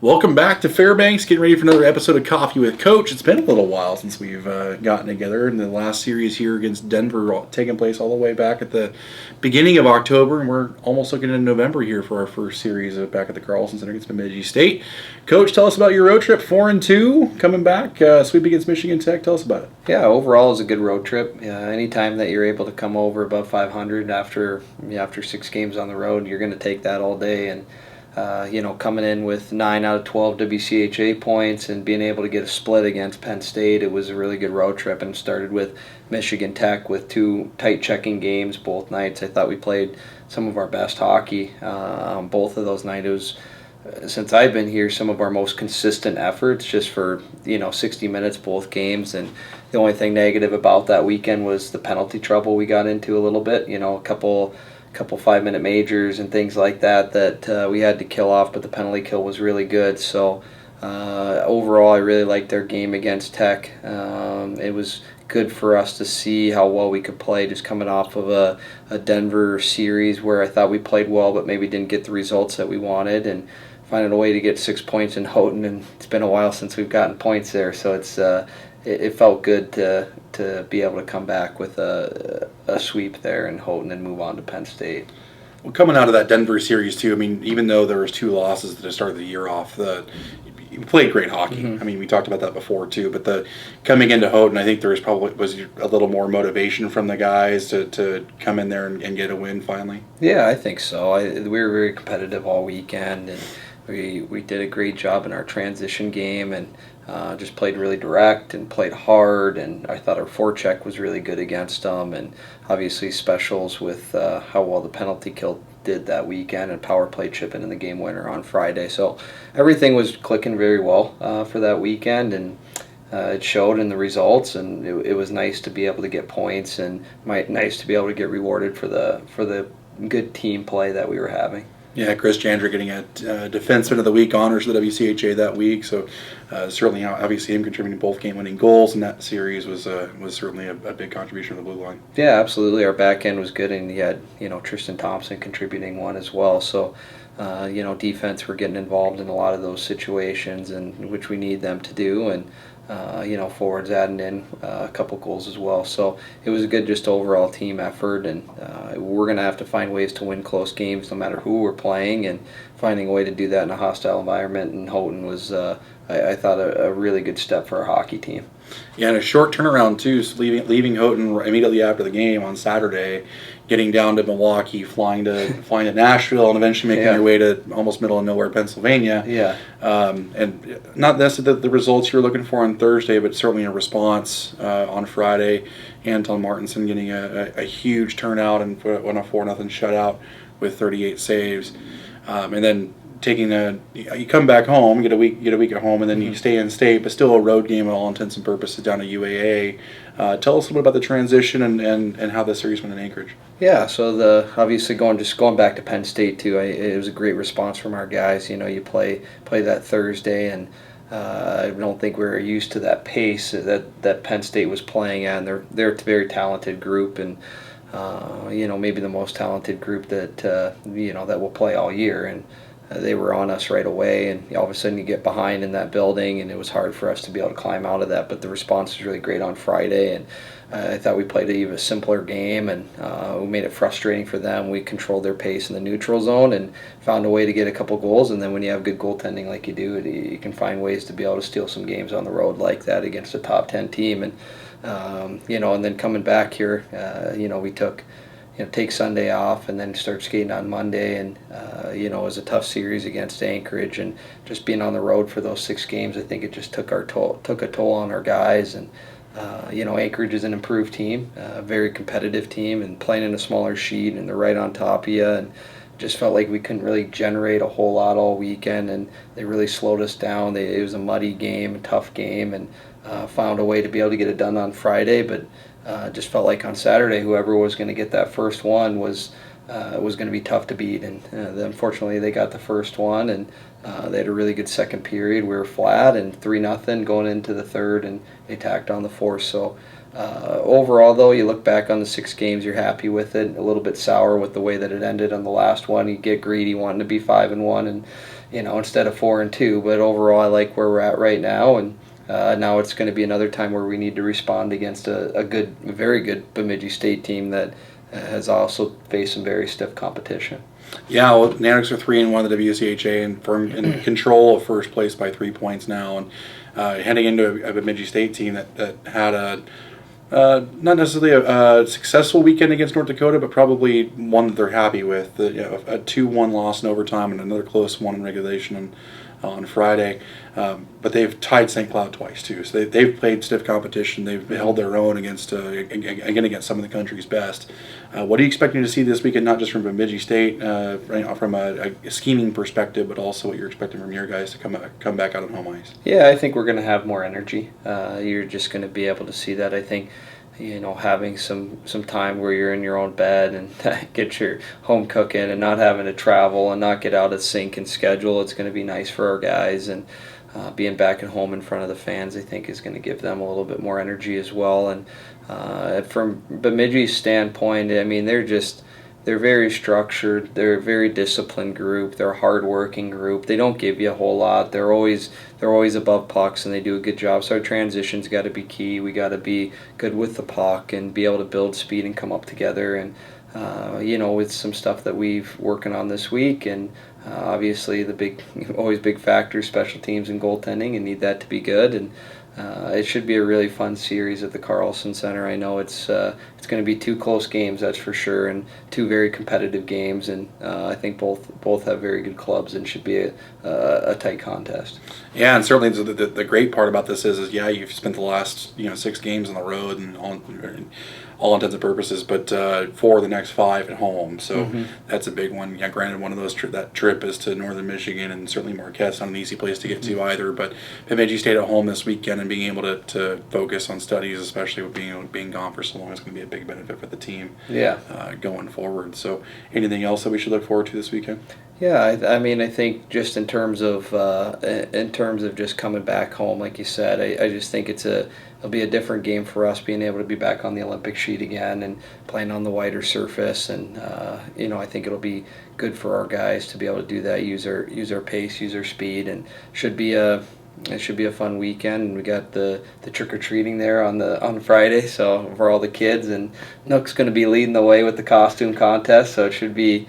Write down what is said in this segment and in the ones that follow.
Welcome back to Fairbanks. Getting ready for another episode of Coffee with Coach. It's been a little while since we've gotten together, and the last series here against Denver taking place all the way back at the beginning of October, and we're almost looking into November here for our first series of back at the Carlson Center against Bemidji State. Coach, tell us about your road trip. 4-2 coming back, sweep against Michigan Tech. Tell us about it. Yeah, overall it was a good road trip. Anytime that you're able to come over above 500 after 6 games on the road, you're going to take that all day. And coming in with 9 out of 12 WCHA points and being able to get a split against Penn State, it was a really good road trip, and started with Michigan Tech with 2 tight checking games both nights. I thought we played some of our best hockey both of those nights. It was, since I've been here, some of our most consistent efforts just for 60 minutes both games. And the only thing negative about that weekend was the penalty trouble we got into a little bit. A couple 5-minute majors and things like that we had to kill off, but the penalty kill was really good. So overall, I really liked their game against Tech. It was good for us to see how well we could play, just coming off of a Denver series where I thought we played well but maybe didn't get the results that we wanted, and finding a way to get 6 points in Houghton. And it's been a while since we've gotten points there, so it felt good to be able to come back with a sweep there in Houghton and move on to Penn State. Well, coming out of that Denver series too, I mean, even though there was 2 losses at the start of the year off, you played great hockey. Mm-hmm. I mean, we talked about that before too, but coming into Houghton, I think there was a little more motivation from the guys to come in there and get a win finally. Yeah, I think so. We were very competitive all weekend, and we did a great job in our transition game, and just played really direct and played hard, and I thought our forecheck was really good against them, and obviously specials with how well the penalty kill did that weekend, and power play chipping in the game winner on Friday. So everything was clicking very well for that weekend, and it showed in the results, and it was nice to be able to get points, and nice to be able to get rewarded for the good team play that we were having. Yeah, Chris Chandra getting a Defenseman of the Week honors for the WCHA that week. So certainly, obviously, him contributing both game-winning goals in that series was certainly a big contribution to the blue line. Yeah, absolutely. Our back end was good, and he had Tristan Thompson contributing one as well. So defense, we're getting involved in a lot of those situations, and which we need them to do, and forwards adding in a couple goals as well. So it was a good just overall team effort, and we're going to have to find ways to win close games no matter who we're playing, and finding a way to do that in a hostile environment in Houghton was, I thought, a really good step for our hockey team. Yeah, and a short turnaround too, so leaving Houghton immediately after the game on Saturday, getting down to Milwaukee, flying to Nashville, and eventually making your way to almost middle of nowhere, Pennsylvania. Yeah. And not necessarily the results you were looking for on Thursday, but certainly a response on Friday. Anton Martinson getting a huge turnout and won a 4-0 shutout with 38 saves, and then you come back home, get a week at home, and then you stay in state, but still a road game at all intents and purposes down to UAA. Tell us a little bit about the transition and how the series went in Anchorage. Yeah, so obviously going back to Penn State too, it was a great response from our guys. You play that Thursday, and I don't think we were used to that pace that Penn State was playing at. And they're a very talented group, and maybe the most talented group that will play all year. And they were on us right away, and all of a sudden you get behind in that building, and it was hard for us to be able to climb out of that. But the response was really great on Friday, and I thought we played an even simpler game, and we made it frustrating for them. We controlled their pace in the neutral zone and found a way to get a couple goals. And then when you have good goaltending like you do, you can find ways to be able to steal some games on the road like that against a top 10 team. And and then coming back here, we took take Sunday off and then start skating on Monday, and it was a tough series against Anchorage, and just being on the road for those 6 games, I think it just took a toll on our guys. And Anchorage is an improved team, a very competitive team, and playing in a smaller sheet, and they're right on top of you, and just felt like we couldn't really generate a whole lot all weekend, and they really slowed us down. It was a muddy game, a tough game, and found a way to be able to get it done on Friday, but just felt like on Saturday, whoever was going to get that first one was going to be tough to beat. And unfortunately, they got the first one, and they had a really good second period. We were flat and 3-0 going into the third, and they tacked on the fourth. So overall, though, you look back on the 6 games, you're happy with it. A little bit sour with the way that it ended on the last one. You get greedy, wanting to be 5-1, and instead of 4-2. But overall, I like where we're at right now, and now it's going to be another time where we need to respond against a very good Bemidji State team that has also faced some very stiff competition. Yeah, well, Natics are 3-1 the WCHA and in control of first place by 3 points now, and heading into a Bemidji State team that had not necessarily a successful weekend against North Dakota, but probably one that they're happy with. A 2-1 loss in overtime and another close one in regulation on Friday. But they've tied St. Cloud twice too, so they've played stiff competition. They've held their own against against some of the country's best. What are you expecting to see this weekend, not just from Bemidji State, from a scheming perspective, but also what you're expecting from your guys to come back out on home ice? Yeah, I think we're going to have more energy. You're just going to be able to see that. I think having some time where you're in your own bed and get your home cooking and not having to travel and not get out of sync and schedule, it's going to be nice for our guys. And being back at home in front of the fans, I think, is going to give them a little bit more energy as well. And from Bemidji's standpoint, I mean, they're very structured. They're a very disciplined group. They're a hard-working group. They don't give you a whole lot. They're always above pucks, and they do a good job. So our transitions got to be key. We got to be good with the puck and be able to build speed and come up together. And with some stuff that we've working on this week, and obviously the always big factor, special teams and goaltending, and need that to be good. And it should be a really fun series at the Carlson Center. I know it's going to be 2 close games, that's for sure, and 2 very competitive games. And I think both have very good clubs and should be a tight contest. Yeah, and certainly the great part about this is you've spent the last 6 games on the road and all intents and purposes, but 4 of the next 5 at home. So that's a big one. Yeah, granted, one of those that trip is to Northern Michigan, and certainly Marquette's not an easy place to get to either. But Bemidji State at home this weekend and being able to focus on studies, especially with being gone for so long, is going to be a big benefit for the team. Yeah. Going forward. So anything else that we should look forward to this weekend? Yeah, I mean, I think just in terms of just coming back home, like you said, I just think it'll be a different game for us, being able to be back on the Olympic sheet again and playing on the wider surface. And I think it'll be good for our guys to be able to do that, use our pace, use our speed, and it should be a fun weekend. And we got the trick or treating there on Friday, so for all the kids, and Nook's going to be leading the way with the costume contest, so it should be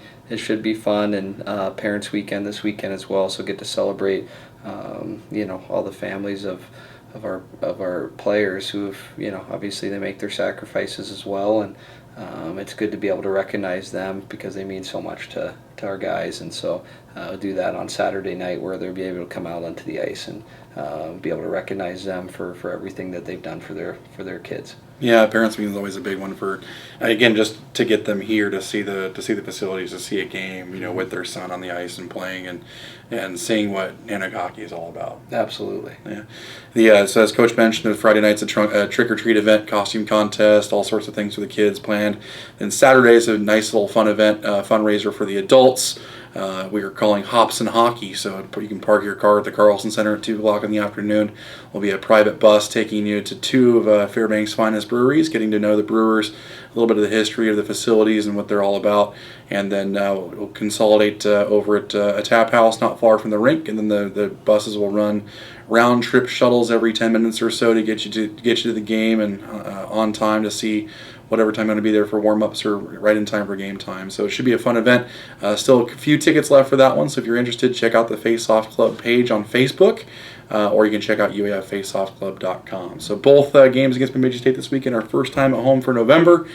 fun. And parents' weekend this weekend as well, so get to celebrate all the families of our players who have obviously they make their sacrifices as well, and it's good to be able to recognize them because they mean so much to our guys. And so do that on Saturday night, where they'll be able to come out onto the ice and be able to recognize them for everything that they've done for their kids. Yeah, parents' meeting is always a big one for, again, just to get them here to see the facilities, to see a game, with their son on the ice and playing and seeing what Nanook hockey is all about. Absolutely. Yeah. So as Coach mentioned, Friday night's a trick or treat event, costume contest, all sorts of things for the kids planned. And Saturday's a nice little fun event, fundraiser for the adults. We are calling Hops and Hockey, so you can park your car at the Carlson Center at 2 o'clock in the afternoon. Will be a private bus taking you to 2 of Fairbanks' finest breweries, getting to know the brewers, a little bit of the history of the facilities and what they're all about, and then we'll consolidate over at a tap house not far from the rink, and then the buses will run round trip shuttles every 10 minutes or so to get you to the game and on time to see whatever time I'm going to be there for warm-ups or right in time for game time. So it should be a fun event. Still a few tickets left for that one, so if you're interested, check out the Face Off Club page on Facebook, or you can check out uaffaceoffclub.com. So both games against Bemidji State this weekend are first time at home for November.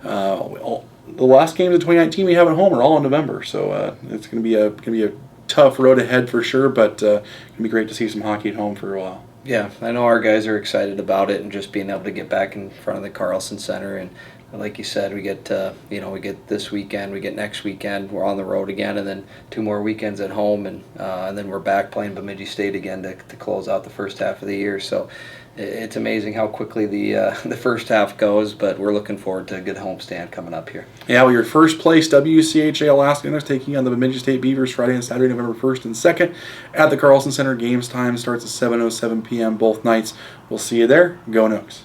The last games of 2019 we have at home are all in November, so it's going to be a tough road ahead for sure, but it's going to be great to see some hockey at home for a while. Yeah, I know our guys are excited about it and just being able to get back in front of the Carlson Center. And like you said, we get we get this weekend, we get next weekend, we're on the road again, and then 2 more weekends at home, and then we're back playing Bemidji State again to close out the first half of the year. So it's amazing how quickly the first half goes, but we're looking forward to a good homestand coming up here. Yeah, well, your first place WCHA Alaska is taking on the Bemidji State Beavers Friday and Saturday, November 1st and 2nd at the Carlson Center. Games time starts at 7:07 p.m. both nights. We'll see you there. Go Nooks.